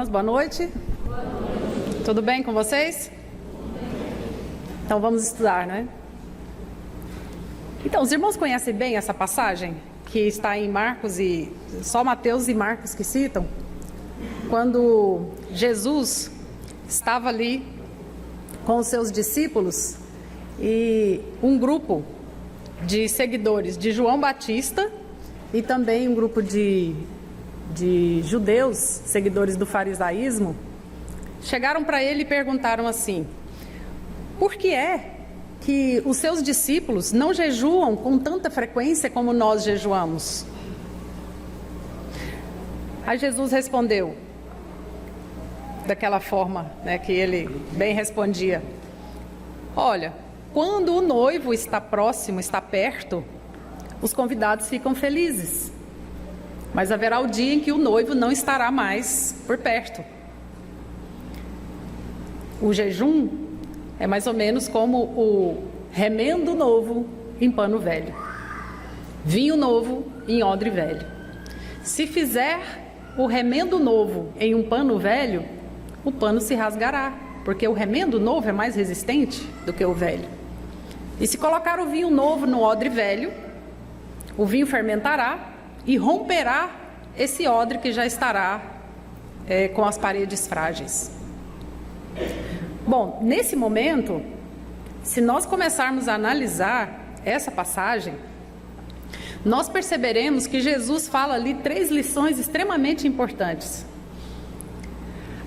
Boa noite. Tudo bem com vocês? Então vamos estudar, né? Então, os irmãos conhecem bem essa passagem que está em Marcos e só Mateus e Marcos que citam, quando Jesus estava ali com os seus discípulos e um grupo de seguidores de João Batista e também um grupo de judeus, seguidores do farisaísmo, chegaram para ele e perguntaram assim: por que é que os seus discípulos não jejuam com tanta frequência como nós jejuamos? Aí Jesus respondeu daquela forma, né, que ele bem respondia: olha, quando o noivo está próximo, está perto, os convidados ficam felizes. Mas haverá o dia em que o noivo não estará mais por perto. O jejum é mais ou menos como o remendo novo em pano velho, vinho novo em odre velho. Se fizer o remendo novo em um pano velho, o pano se rasgará, porque o remendo novo é mais resistente do que o velho. E se colocar o vinho novo no odre velho, o vinho fermentará e romperá esse odre que já estará com as paredes frágeis. Bom, nesse momento, se nós começarmos a analisar essa passagem, nós perceberemos que Jesus fala ali 3 lições extremamente importantes.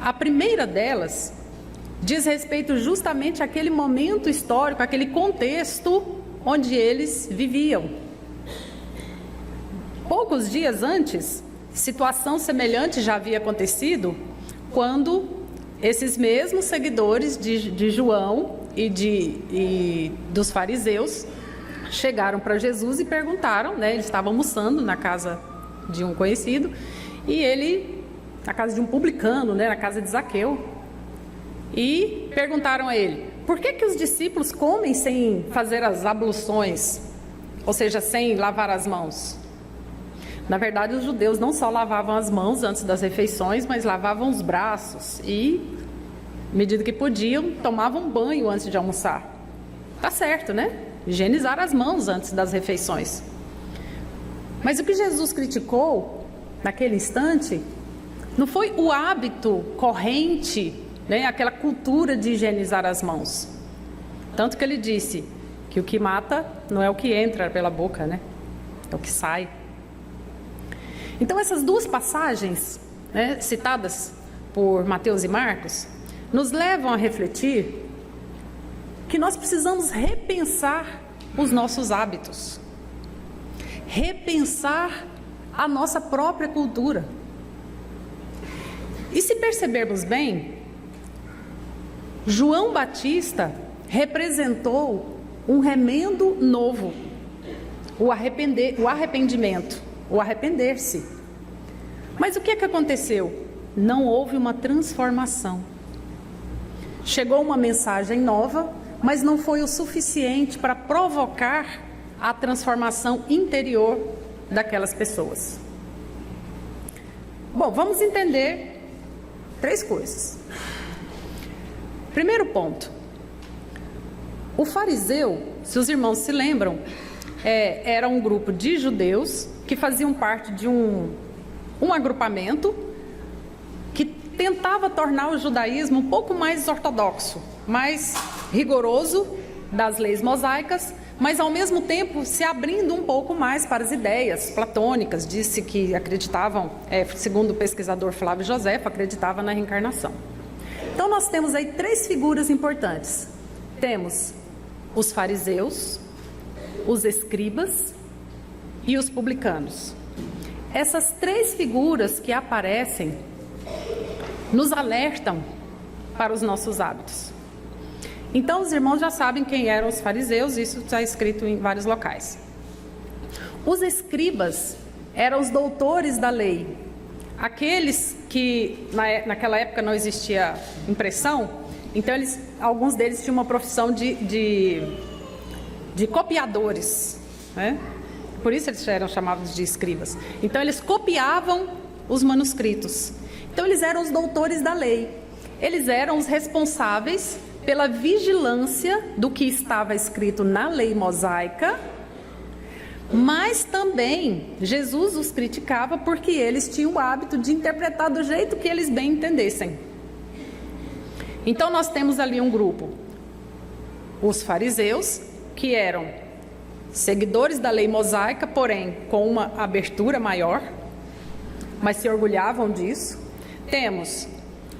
A primeira delas diz respeito justamente àquele momento histórico, àquele contexto onde eles viviam. Poucos dias antes, situação semelhante já havia acontecido quando esses mesmos seguidores de João e dos fariseus chegaram para Jesus e perguntaram, né, eles estavam almoçando na casa de um conhecido, e ele, na casa de um publicano, né, na casa de Zaqueu, e perguntaram a ele: por que os discípulos comem sem fazer as abluções, ou seja, sem lavar as mãos? Na verdade, os judeus não só lavavam as mãos antes das refeições, mas lavavam os braços e, à medida que podiam, tomavam banho antes de almoçar. Tá certo, né? Higienizar as mãos antes das refeições. Mas o que Jesus criticou naquele instante não foi o hábito corrente, né? Aquela cultura de higienizar as mãos. Tanto que ele disse que o que mata não é o que entra pela boca, né? É o que sai. Então essas 2 passagens, né, citadas por Mateus e Marcos, nos levam a refletir que nós precisamos repensar os nossos hábitos, repensar a nossa própria cultura. E se percebermos bem, João Batista representou um remendo novo, o arrependimento, o arrepender-se. Mas o que é que aconteceu? Não houve uma transformação. Chegou uma mensagem nova, mas não foi o suficiente para provocar a transformação interior daquelas pessoas. Bom, vamos entender 3 coisas. Primeiro ponto: o fariseu, se os irmãos se lembram, era um grupo de judeus que faziam parte de um agrupamento que tentava tornar o judaísmo um pouco mais ortodoxo, mais rigoroso das leis mosaicas, mas ao mesmo tempo se abrindo um pouco mais para as ideias platônicas. Disse que acreditavam, segundo o pesquisador Flávio Josefo, acreditava na reencarnação. Então nós temos aí 3 figuras importantes. Temos os fariseus, os escribas e os publicanos. Essas 3 figuras que aparecem nos alertam para os nossos hábitos. Então os irmãos já sabem quem eram os fariseus, isso está escrito em vários locais. Os escribas eram os doutores da lei, aqueles que naquela época não existia impressão, então alguns deles tinham uma profissão de copiadores, né? Por isso eles eram chamados de escribas. Então eles copiavam os manuscritos. Então eles eram os doutores da lei. Eles eram os responsáveis pela vigilância do que estava escrito na lei mosaica, mas também Jesus os criticava porque eles tinham o hábito de interpretar do jeito que eles bem entendessem. Então nós temos ali um grupo, os fariseus, que eram seguidores da lei mosaica, porém com uma abertura maior, mas se orgulhavam disso. Temos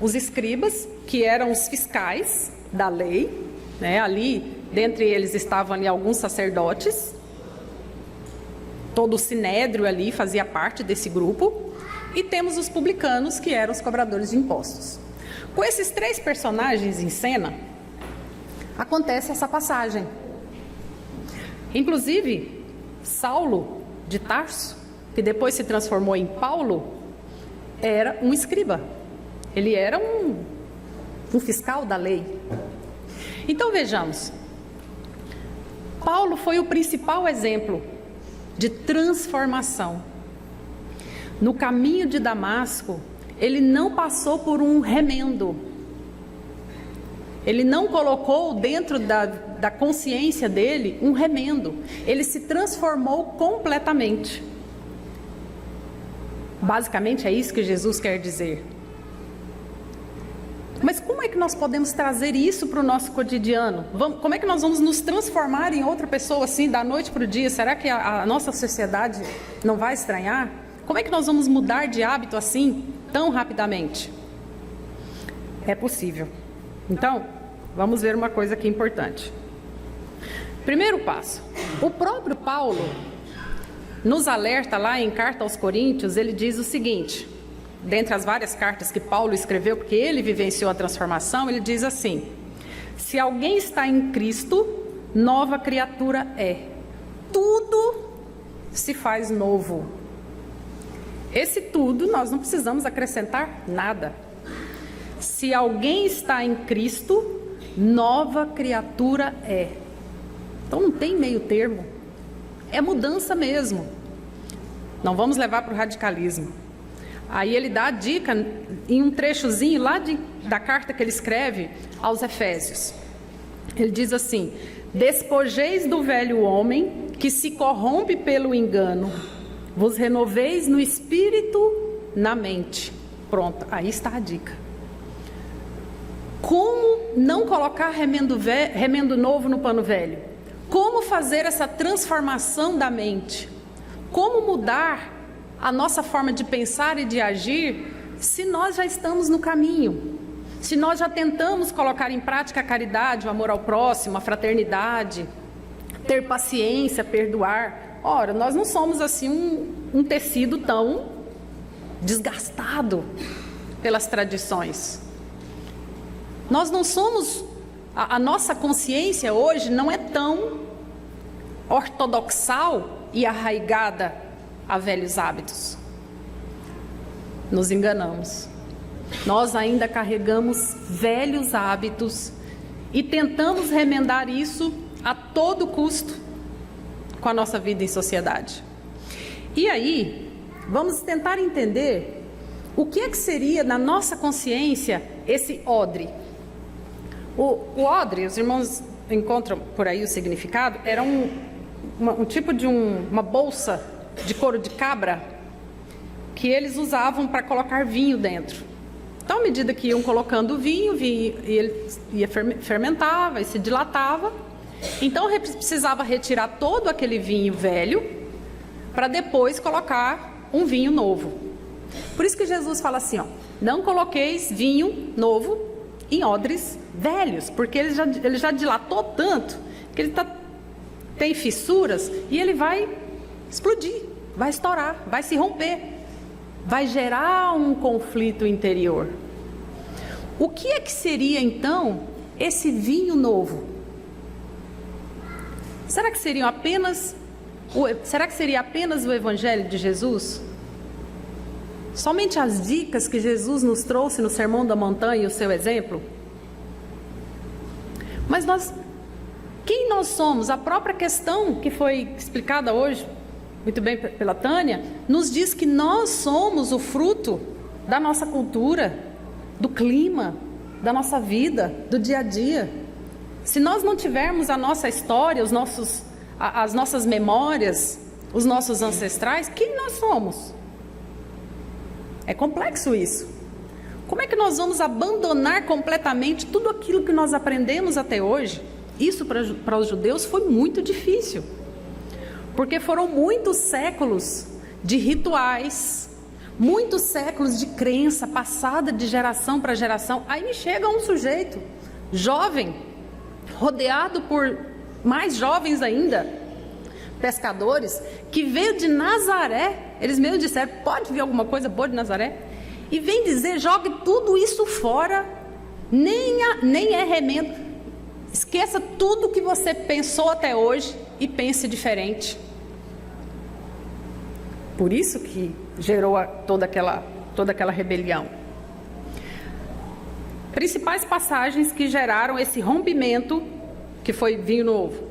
os escribas, que eram os fiscais da lei, né? Ali, dentre eles estavam ali alguns sacerdotes, todo o sinédrio ali fazia parte desse grupo, e temos os publicanos, que eram os cobradores de impostos. Com esses três personagens em cena, acontece essa passagem. Inclusive, Saulo de Tarso, que depois se transformou em Paulo, era um escriba. Ele era um fiscal da lei. Então vejamos, Paulo foi o principal exemplo de transformação. No caminho de Damasco, ele não passou por um remendo. Ele não colocou dentro da consciência dele um remendo. Ele se transformou completamente. Basicamente é isso que Jesus quer dizer. Mas como é que nós podemos trazer isso para o nosso cotidiano? Como é que nós vamos nos transformar em outra pessoa assim, da noite para o dia? Será que a nossa sociedade não vai estranhar? Como é que nós vamos mudar de hábito assim, tão rapidamente? É possível. Então, vamos ver uma coisa aqui importante. Primeiro passo. O próprio Paulo nos alerta lá em Carta aos Coríntios, ele diz o seguinte... Dentre as várias cartas que Paulo escreveu, porque ele vivenciou a transformação, ele diz assim: se alguém está em Cristo, nova criatura é. Tudo se faz novo. Esse tudo, nós não precisamos acrescentar nada. Se alguém está em Cristo, nova criatura é. Então não tem meio termo. É mudança mesmo. Não vamos levar para o radicalismo. Aí ele dá a dica em um trechozinho lá da carta que ele escreve aos Efésios. Ele diz assim: despojeis do velho homem que se corrompe pelo engano, vos renoveis no espírito, na mente. Pronto, aí está a dica. Como não colocar remendo novo no pano velho? Como fazer essa transformação da mente? Como mudar a nossa forma de pensar e de agir, se nós já estamos no caminho, se nós já tentamos colocar em prática a caridade, o amor ao próximo, a fraternidade, ter paciência, perdoar. Ora, nós não somos assim um tecido tão desgastado pelas tradições. Nós não somos, a nossa consciência hoje não é tão ortodoxal e arraigada a velhos hábitos. Nos enganamos. Nós ainda carregamos velhos hábitos e tentamos remendar isso a todo custo com a nossa vida em sociedade. E aí, vamos tentar entender o que é que seria na nossa consciência esse odre. O odre, os irmãos encontram por aí o significado, era um tipo de uma bolsa de couro de cabra que eles usavam para colocar vinho dentro. Então, à medida que iam colocando o vinho, ele fermentava e se dilatava. Então, precisava retirar todo aquele vinho velho para depois colocar um vinho novo. Por isso que Jesus fala assim, ó, não coloqueis vinho novo em odres velhos, porque ele já dilatou tanto que ele tem fissuras e ele vai explodir, vai estourar, vai se romper, vai gerar um conflito interior. O que é que seria então esse vinho novo? Será que seria apenas o Evangelho de Jesus? Somente as dicas que Jesus nos trouxe no Sermão da Montanha e o seu exemplo? Mas quem nós somos? A própria questão que foi explicada hoje, muito bem pela Tânia, nos diz que nós somos o fruto da nossa cultura, do clima, da nossa vida, do dia a dia. Se nós não tivermos a nossa história, as nossas memórias, os nossos ancestrais, quem nós somos? É complexo isso. Como é que nós vamos abandonar completamente tudo aquilo que nós aprendemos até hoje? Isso para os judeus foi muito difícil, porque foram muitos séculos de rituais, muitos séculos de crença passada de geração para geração. Aí me chega um sujeito jovem, rodeado por mais jovens ainda, pescadores, que veio de Nazaré. Eles mesmo disseram: pode vir alguma coisa boa de Nazaré? E vem dizer: jogue tudo isso fora, nem é remendo, esqueça tudo que você pensou até hoje e pense diferente. Por isso que gerou toda aquela rebelião. Principais passagens que geraram esse rompimento, que foi vinho novo: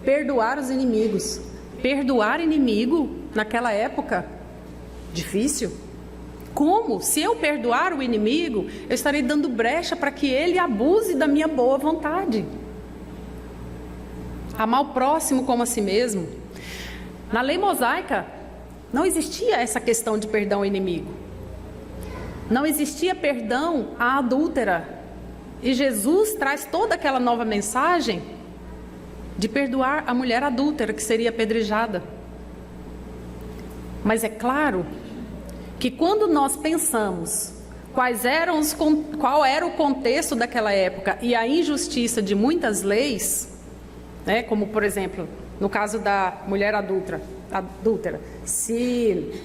perdoar os inimigos. Perdoar inimigo naquela época, difícil. Como? Se eu perdoar o inimigo, eu estarei dando brecha para que ele abuse da minha boa vontade. Amar o próximo como a si mesmo. Na lei mosaica, não existia essa questão de perdão ao inimigo. Não existia perdão à adúltera. E Jesus traz toda aquela nova mensagem de perdoar a mulher adúltera, que seria apedrejada. Mas é claro que quando nós pensamos qual era o contexto daquela época e a injustiça de muitas leis, né, como por exemplo, no caso da mulher adúltera, se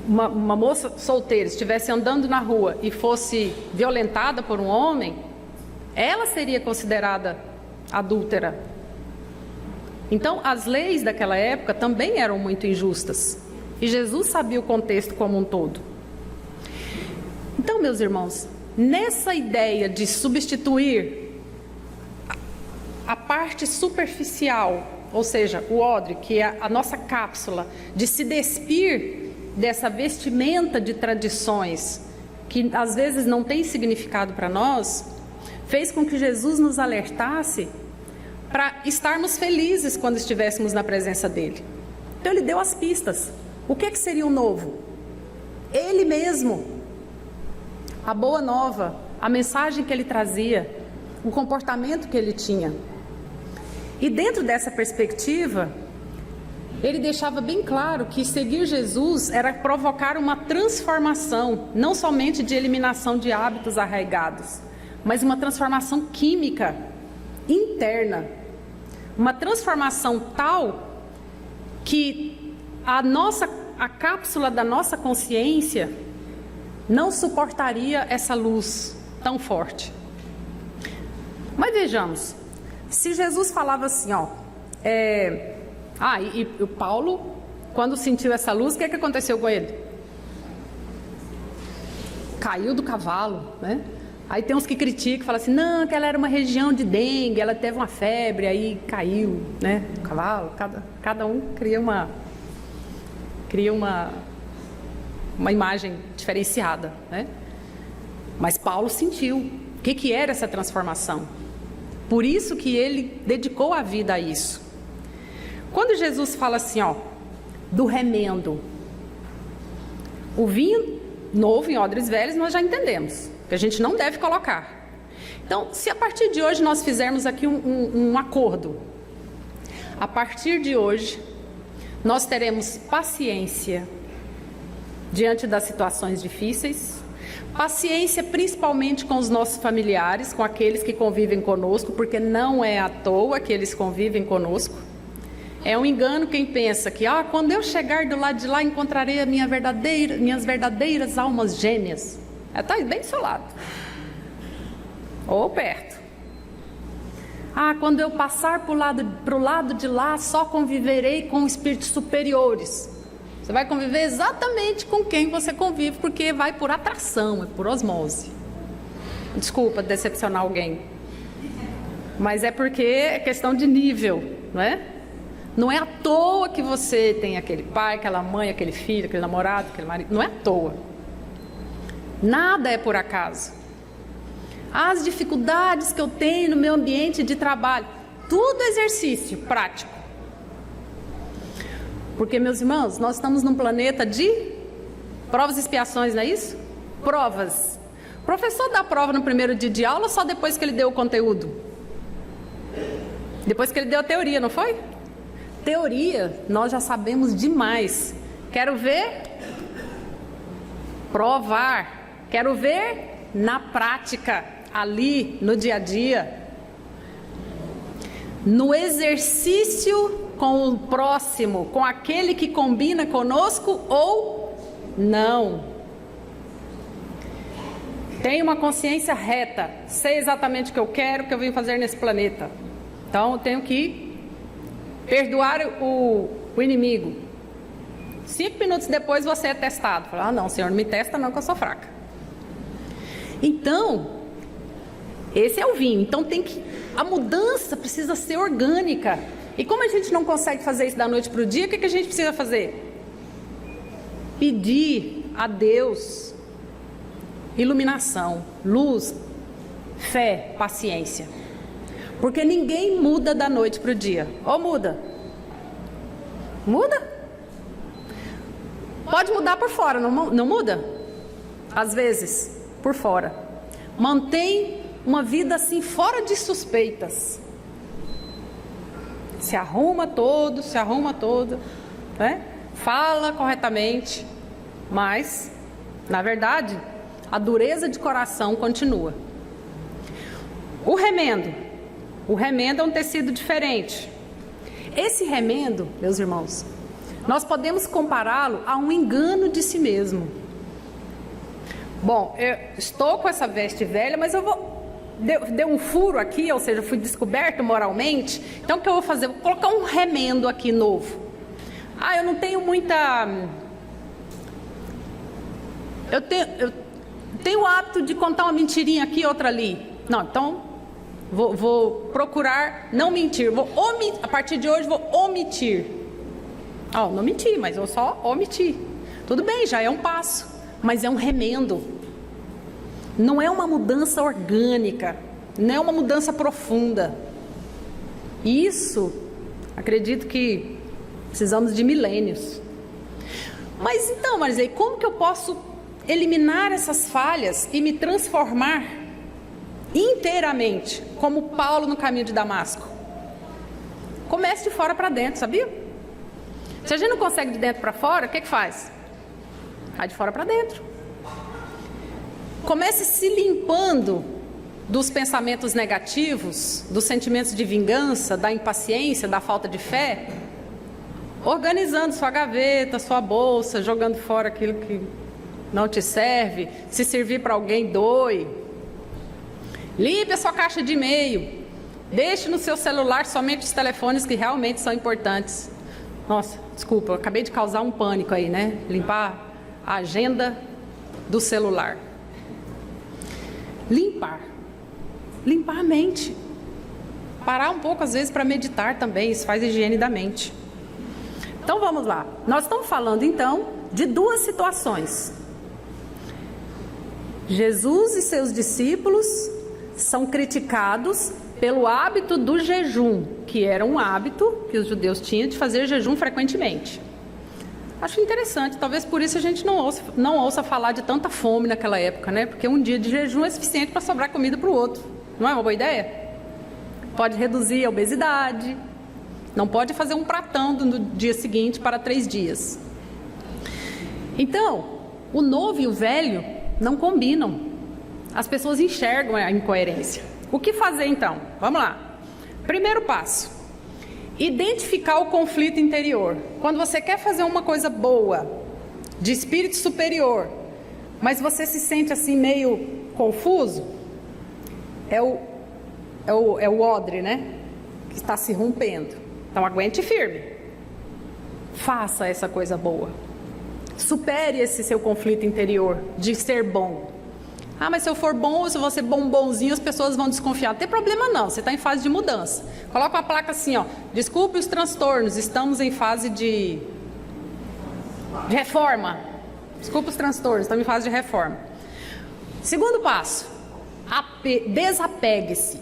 uma moça solteira estivesse andando na rua e fosse violentada por um homem, ela seria considerada adúltera. Então, as leis daquela época também eram muito injustas. E Jesus sabia o contexto como um todo. Então, meus irmãos, nessa ideia de substituir a parte superficial, ou seja, o odre, que é a nossa cápsula, de se despir dessa vestimenta de tradições, que às vezes não tem significado para nós, fez com que Jesus nos alertasse para estarmos felizes quando estivéssemos na presença dele. Então ele deu as pistas. O que seria o novo? Ele mesmo, a boa nova, a mensagem que ele trazia, o comportamento que ele tinha. E dentro dessa perspectiva, ele deixava bem claro que seguir Jesus era provocar uma transformação, não somente de eliminação de hábitos arraigados, mas uma transformação química interna, uma transformação tal que a cápsula da nossa consciência não suportaria essa luz tão forte. Mas vejamos, se Jesus falava assim, e o Paulo, quando sentiu essa luz, o que aconteceu com ele? Caiu do cavalo, né? Aí tem uns que criticam, falam assim: não, que ela era uma região de dengue, ela teve uma febre, aí caiu, né? O cavalo, cada um cria uma imagem diferenciada, né? Mas Paulo sentiu o que era essa transformação. Por isso que ele dedicou a vida a isso. Quando Jesus fala assim, do remendo, o vinho novo em odres velhos, nós já entendemos que a gente não deve colocar. Então, se a partir de hoje nós fizermos aqui um acordo, a partir de hoje nós teremos paciência diante das situações difíceis, paciência principalmente com os nossos familiares, com aqueles que convivem conosco, porque não é à toa que eles convivem conosco. É um engano quem pensa que quando eu chegar do lado de lá encontrarei minhas verdadeiras almas gêmeas. Está bem isolado ou perto. Quando eu passar para o lado de lá só conviverei com espíritos superiores. Você vai conviver exatamente com quem você convive, porque vai por atração, é por osmose. Desculpa decepcionar alguém, mas é porque é questão de nível, não é? Não é à toa que você tem aquele pai, aquela mãe, aquele filho, aquele namorado, aquele marido. Não é à toa. Nada é por acaso. As dificuldades que eu tenho no meu ambiente de trabalho, tudo exercício prático. Porque, meus irmãos, nós estamos num planeta de provas e expiações, não é isso? Provas. O professor dá prova no primeiro dia de aula ou só depois que ele deu o conteúdo? Depois que ele deu a teoria, não foi? Teoria, nós já sabemos demais. Quero ver provar. Quero ver na prática, ali no dia a dia. No exercício com o próximo, com aquele que combina conosco ou não. Tenho uma consciência reta, sei exatamente o que eu quero, o que eu vim fazer nesse planeta. Então eu tenho que perdoar o inimigo. 5 minutos depois você é testado. Fala, não, Senhor, não me testa não, que eu sou fraca. Então, esse é o vinho. Então a mudança precisa ser orgânica. E como a gente não consegue fazer isso da noite para o dia, o que a gente precisa fazer? Pedir a Deus iluminação, luz, fé, paciência. Porque ninguém muda da noite para o dia. Ou muda? Muda? Pode mudar por fora, não muda? Às vezes, por fora. Mantém uma vida assim, fora de suspeitas. Se arruma todo, né? Fala corretamente, mas, na verdade, a dureza de coração continua. O remendo é um tecido diferente. Esse remendo, meus irmãos, nós podemos compará-lo a um engano de si mesmo. Bom, eu estou com essa veste velha, mas deu um furo aqui, ou seja, fui descoberto moralmente. Então o que eu vou fazer? Vou colocar um remendo aqui novo. Eu não tenho muita... Eu tenho o hábito de contar uma mentirinha aqui e outra ali. Não, então vou procurar não mentir. A partir de hoje vou omitir. Não menti, mas eu só omiti. Tudo bem, já é um passo, mas é um remendo. Não é uma mudança orgânica, não é uma mudança profunda. Isso, acredito que precisamos de milênios. Mas então, Marisei, como que eu posso eliminar essas falhas e me transformar inteiramente, como Paulo no caminho de Damasco? Comece de fora para dentro, sabia? Se a gente não consegue de dentro para fora, o que faz? Vai de fora para dentro. Comece se limpando dos pensamentos negativos, dos sentimentos de vingança, da impaciência, da falta de fé, organizando sua gaveta, sua bolsa, jogando fora aquilo que não te serve. Se servir para alguém, doe. Limpe a sua caixa de e-mail. Deixe no seu celular somente os telefones que realmente são importantes. Nossa, desculpa, eu acabei de causar um pânico aí, né? Limpar a agenda do celular. Limpar a mente. Parar um pouco às vezes para meditar também, isso faz higiene da mente. Então vamos lá, nós estamos falando então de duas situações. Jesus e seus discípulos são criticados pelo hábito do jejum, que era um hábito que os judeus tinham de fazer jejum frequentemente. Acho interessante, talvez por isso a gente não ouça falar de tanta fome naquela época, né? Porque um dia de jejum é suficiente para sobrar comida para o outro. Não é uma boa ideia? Pode reduzir a obesidade, não pode fazer um pratão no dia seguinte para 3 dias. Então, o novo e o velho não combinam. As pessoas enxergam a incoerência. O que fazer então? Vamos lá. Primeiro passo: identificar o conflito interior. Quando você quer fazer uma coisa boa, de espírito superior, mas você se sente assim meio confuso, é o odre, né? Que está se rompendo. Então aguente firme. Faça essa coisa boa. Supere esse seu conflito interior de ser bom. Mas se eu for bom, se eu vou ser bonzinho, as pessoas vão desconfiar. Não tem problema não, você está em fase de mudança. Coloca uma placa assim, desculpe os transtornos, estamos em fase de reforma. Desculpe os transtornos, estamos em fase de reforma. Segundo passo, desapegue-se.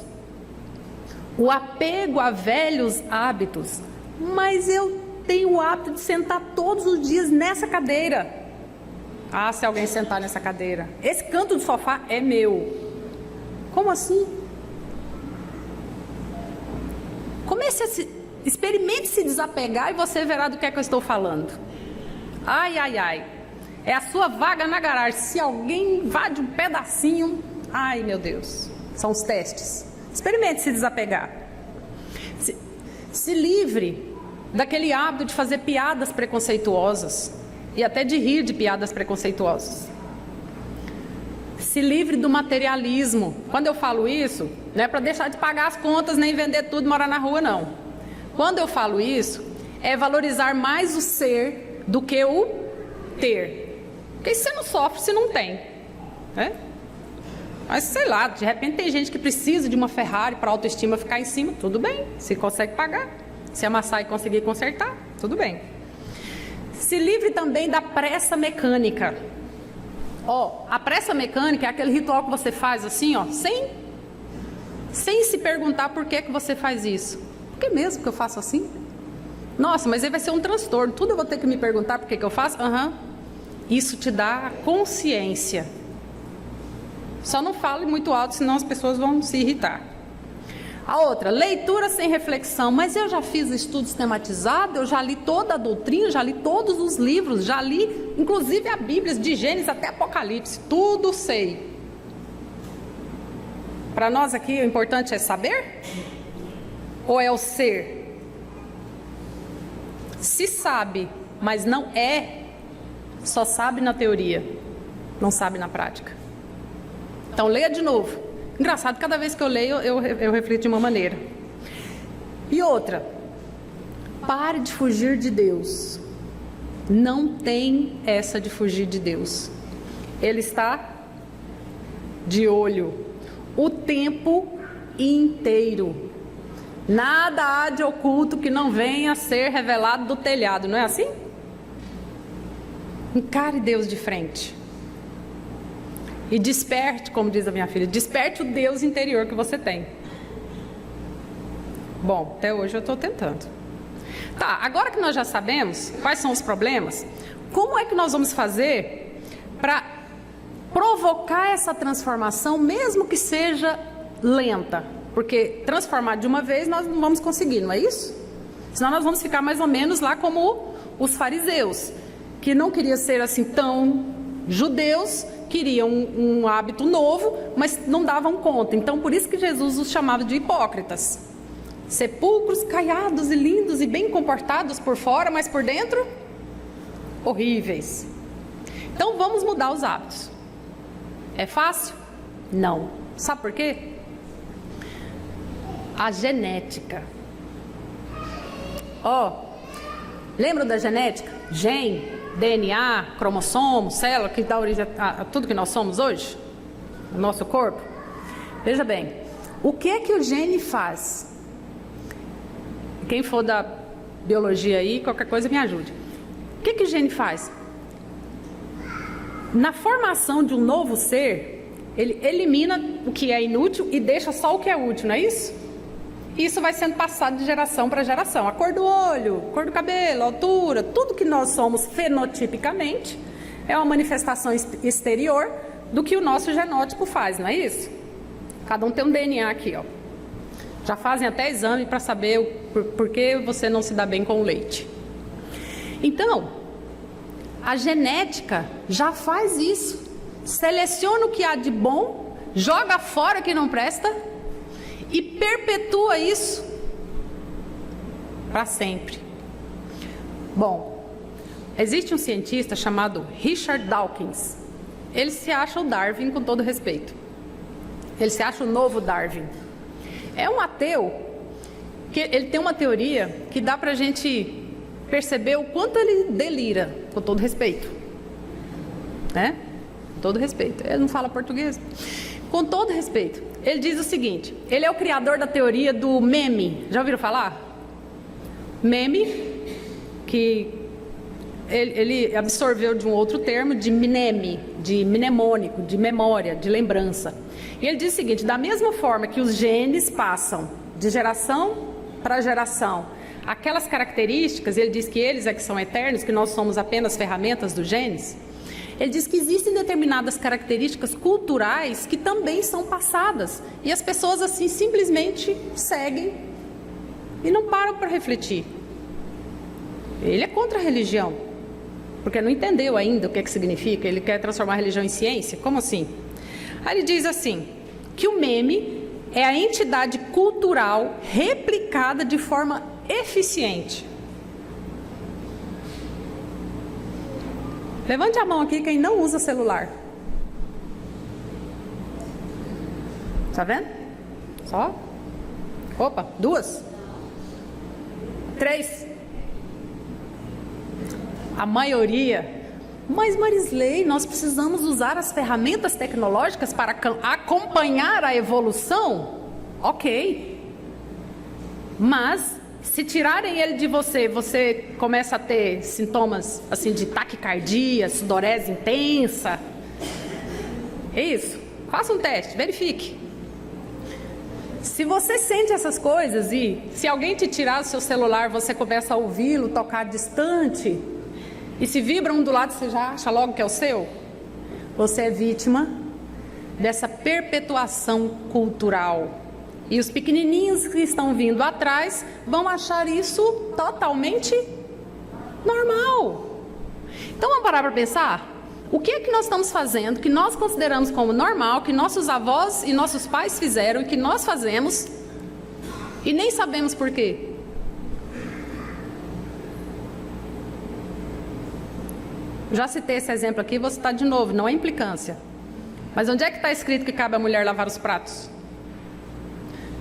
O apego a velhos hábitos. Mas eu tenho o hábito de sentar todos os dias nessa cadeira. Ah, se alguém sentar nessa cadeira. Esse canto do sofá é meu. Como assim? Experimente se desapegar e você verá do que é que eu estou falando. Ai, ai, ai. É a sua vaga na garagem. Se alguém invade um pedacinho, ai meu Deus. São os testes. Experimente se desapegar. Se livre daquele hábito de fazer piadas preconceituosas e até de rir de piadas preconceituosas. Se livre do materialismo. Quando eu falo isso, não é para deixar de pagar as contas, nem vender tudo e morar na rua, não. Quando eu falo isso, é valorizar mais o ser do que o ter. Porque você não sofre se não tem, né? Mas sei lá, de repente tem gente que precisa de uma Ferrari para a autoestima ficar em cima, tudo bem, se consegue pagar. Se amassar e conseguir consertar, tudo bem. Se livre também da pressa mecânica. A pressa mecânica é aquele ritual que você faz assim, sem se perguntar por que você faz isso. Por que mesmo que eu faço assim? Nossa, mas aí vai ser um transtorno. Tudo eu vou ter que me perguntar por que eu faço? Isso te dá consciência. Só não fale muito alto, senão as pessoas vão se irritar. A outra, leitura sem reflexão. Mas eu já fiz estudo sistematizado, eu já li toda a doutrina, já li todos os livros, já li inclusive a Bíblia, de Gênesis até Apocalipse, tudo sei. Para nós aqui o importante é saber? Ou é o ser? Se sabe, mas não é, só sabe na teoria, não sabe na prática. Então leia de novo. Engraçado, cada vez que eu leio, eu reflito de uma maneira. E outra, pare de fugir de Deus. Não tem essa de fugir de Deus. Ele está de olho o tempo inteiro. Nada há de oculto que não venha a ser revelado do telhado, não é assim? Encare Deus de frente. E desperte, como diz a minha filha, desperte o Deus interior que você tem. Bom, até hoje eu estou tentando. Tá, agora que nós já sabemos quais são os problemas, como é que nós vamos fazer para provocar essa transformação, mesmo que seja lenta? Porque transformar de uma vez nós não vamos conseguir, não é isso? Senão nós vamos ficar mais ou menos lá como os fariseus, que não queriam ser assim tão judeus, queriam um hábito novo, mas não davam conta. Então, por isso que Jesus os chamava de hipócritas. Sepulcros caiados e lindos e bem comportados por fora, mas por dentro, horríveis. Então, vamos mudar os hábitos. É fácil? Não. Sabe por quê? A genética. Lembra da genética? Gene, DNA, cromossomo, célula, que dá origem a tudo que nós somos hoje? O nosso corpo? Veja bem, o que é que o gene faz? Quem for da biologia aí, qualquer coisa me ajude. O que é que o gene faz? Na formação de um novo ser, ele elimina o que é inútil e deixa só o que é útil, não é isso? Isso vai sendo passado de geração para geração. A cor do olho, cor do cabelo, a altura, tudo que nós somos fenotipicamente é uma manifestação exterior do que o nosso genótipo faz, não é isso? Cada um tem um DNA aqui, Já fazem até exame para saber por que você não se dá bem com o leite. Então, a genética já faz isso. Seleciona o que há de bom, joga fora o que não presta e perpetua isso para sempre. Bom, existe um cientista chamado Richard Dawkins. Ele se acha o Darwin, com todo respeito. Ele se acha o novo Darwin. É um ateu, que ele tem uma teoria que dá para a gente perceber o quanto ele delira, com todo respeito. Né? Com todo respeito. Ele não fala português. Com todo respeito. Ele diz o seguinte, ele é o criador da teoria do meme. Já ouviram falar? Meme, que ele absorveu de um outro termo, de mneme, de mnemônico, de memória, de lembrança. E ele diz o seguinte: da mesma forma que os genes passam de geração para geração aquelas características, ele diz que eles é que são eternos, que nós somos apenas ferramentas dos genes. Ele diz que existem determinadas características culturais que também são passadas. E as pessoas assim simplesmente seguem e não param para refletir. Ele é contra a religião, porque não entendeu ainda o que significa. Ele quer transformar a religião em ciência. Como assim? Aí ele diz assim, que o meme é a entidade cultural replicada de forma eficiente. Levante a mão aqui quem não usa celular. Tá vendo? Só? Opa, 2. 3. A maioria. Mas Marisley, nós precisamos usar as ferramentas tecnológicas para acompanhar a evolução? Ok. Mas se tirarem ele de você, você começa a ter sintomas assim de taquicardia, sudorese intensa. É isso. Faça um teste, verifique. Se você sente essas coisas e se alguém te tirar o seu celular, você começa a ouvi-lo tocar distante, e se vibra um do lado, você já acha logo que é o seu, você é vítima dessa perpetuação cultural. E os pequenininhos que estão vindo atrás vão achar isso totalmente normal. Então vamos parar para pensar? O que é que nós estamos fazendo, que nós consideramos como normal, que nossos avós e nossos pais fizeram e que nós fazemos e nem sabemos por quê? Já citei esse exemplo aqui, vou citar de novo, não é implicância. Mas onde é que está escrito que cabe a mulher lavar os pratos?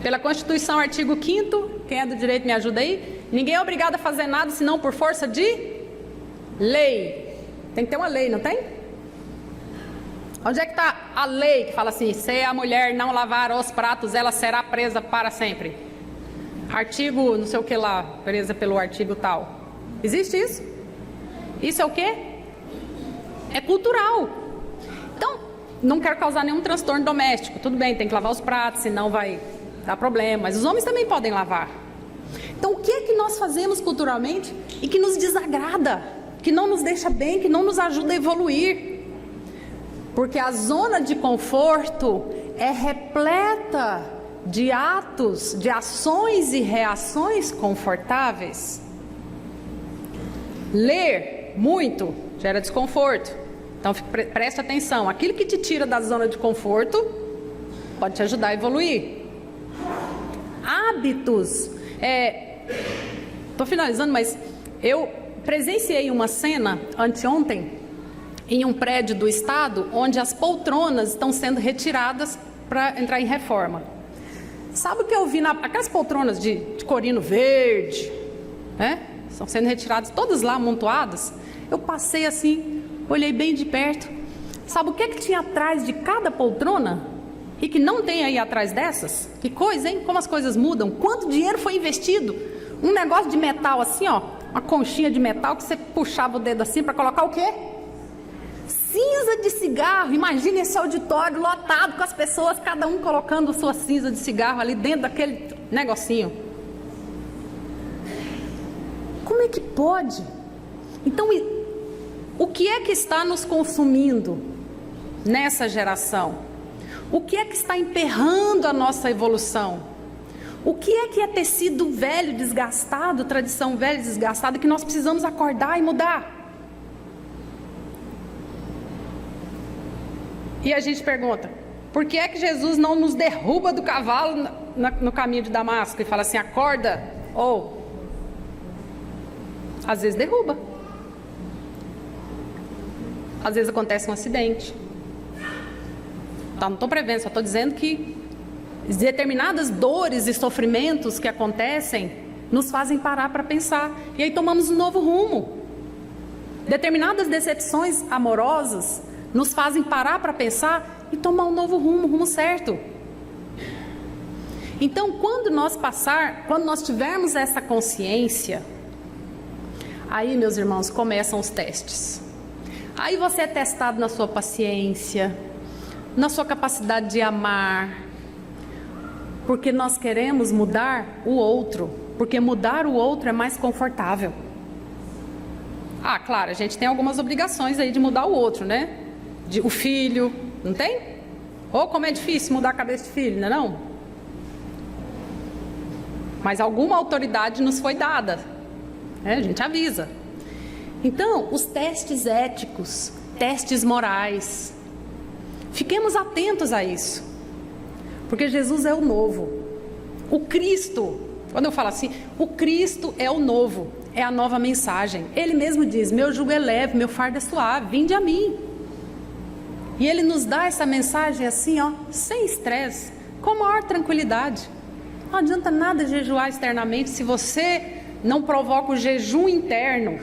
Pela Constituição, artigo 5º, quem é do direito me ajuda aí? Ninguém é obrigado a fazer nada senão por força de lei. Tem que ter uma lei, não tem? Onde é que está a lei que fala assim, se a mulher não lavar os pratos, ela será presa para sempre? Artigo, não sei o que lá, presa pelo artigo tal. Existe isso? Isso é o quê? É cultural. Então, não quero causar nenhum transtorno doméstico. Tudo bem, tem que lavar os pratos, senão vai dar problema. Mas os homens também podem lavar. Então, o que é que nós fazemos culturalmente e que nos desagrada, que não nos deixa bem, que não nos ajuda a evoluir? Porque a zona de conforto é repleta de atos, de ações e reações confortáveis. Ler muito gera desconforto. Então preste atenção, aquilo que te tira da zona de conforto pode te ajudar a evoluir. Hábitos. Estou finalizando, mas eu presenciei uma cena anteontem em um prédio do estado onde as poltronas estão sendo retiradas para entrar em reforma. Sabe o que eu vi? Aquelas poltronas de corino verde, né? Estão sendo retiradas todas lá amontoadas. Eu passei assim, olhei bem de perto. Sabe o que tinha atrás de cada poltrona? E que não tem aí atrás dessas? Que coisa, hein? Como as coisas mudam. Quanto dinheiro foi investido? Um negócio de metal assim, ó. Uma conchinha de metal que você puxava o dedo assim para colocar o quê? Cinza de cigarro. Imagine esse auditório lotado com as pessoas, cada um colocando sua cinza de cigarro ali dentro daquele negocinho. Como é que pode? Então, o que é que está nos consumindo nessa geração? O que é que está emperrando a nossa evolução? O que é tecido velho, desgastado, tradição velha, desgastada, que nós precisamos acordar e mudar? E a gente pergunta, por que é que Jesus não nos derruba do cavalo no caminho de Damasco e fala assim, acorda? Ou, às vezes derruba. Às vezes acontece um acidente. Então, não estou prevendo, só estou dizendo que determinadas dores e sofrimentos que acontecem nos fazem parar para pensar. E aí tomamos um novo rumo. Determinadas decepções amorosas nos fazem parar para pensar e tomar um novo rumo, um rumo certo. Então, quando nós tivermos essa consciência, aí, meus irmãos, começam os testes. Aí você é testado na sua paciência, na sua capacidade de amar, porque nós queremos mudar o outro, porque mudar o outro é mais confortável. Ah, claro, a gente tem algumas obrigações aí de mudar o outro, né? O filho, não tem? Ou como é difícil mudar a cabeça de filho, não é não? Mas alguma autoridade nos foi dada, né? A gente avisa. Então, os testes éticos, testes morais, fiquemos atentos a isso, porque Jesus é o novo. O Cristo, quando eu falo assim, o Cristo é o novo, é a nova mensagem. Ele mesmo diz: meu jugo é leve, meu fardo é suave, vinde a mim. E Ele nos dá essa mensagem assim, ó, sem estresse, com a maior tranquilidade. Não adianta nada jejuar externamente se você não provoca o jejum interno,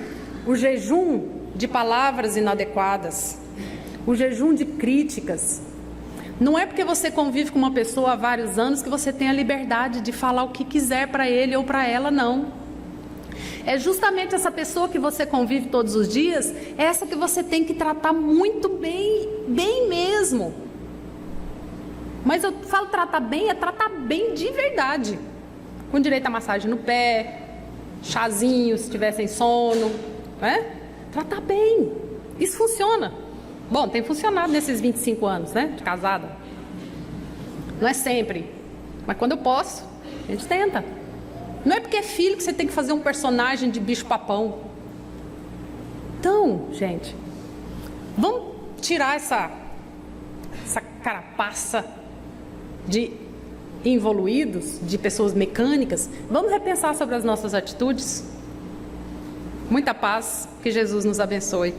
o jejum de palavras inadequadas, o jejum de críticas. Não é porque você convive com uma pessoa há vários anos que você tem a liberdade de falar o que quiser para ele ou para ela, não. É justamente essa pessoa que você convive todos os dias, é essa que você tem que tratar muito bem, bem mesmo. Mas eu falo tratar bem, é tratar bem de verdade. Com direito a massagem no pé, chazinho se tiver sem sono, né? Tratar bem. Isso funciona. Bom, tem funcionado nesses 25 anos, né, de casada. Não é sempre, mas quando eu posso, a gente tenta. Não é porque é filho que você tem que fazer um personagem de bicho-papão. Então, gente, vamos tirar essa carapaça de involuídos, de pessoas mecânicas. Vamos repensar sobre as nossas atitudes. Muita paz, que Jesus nos abençoe.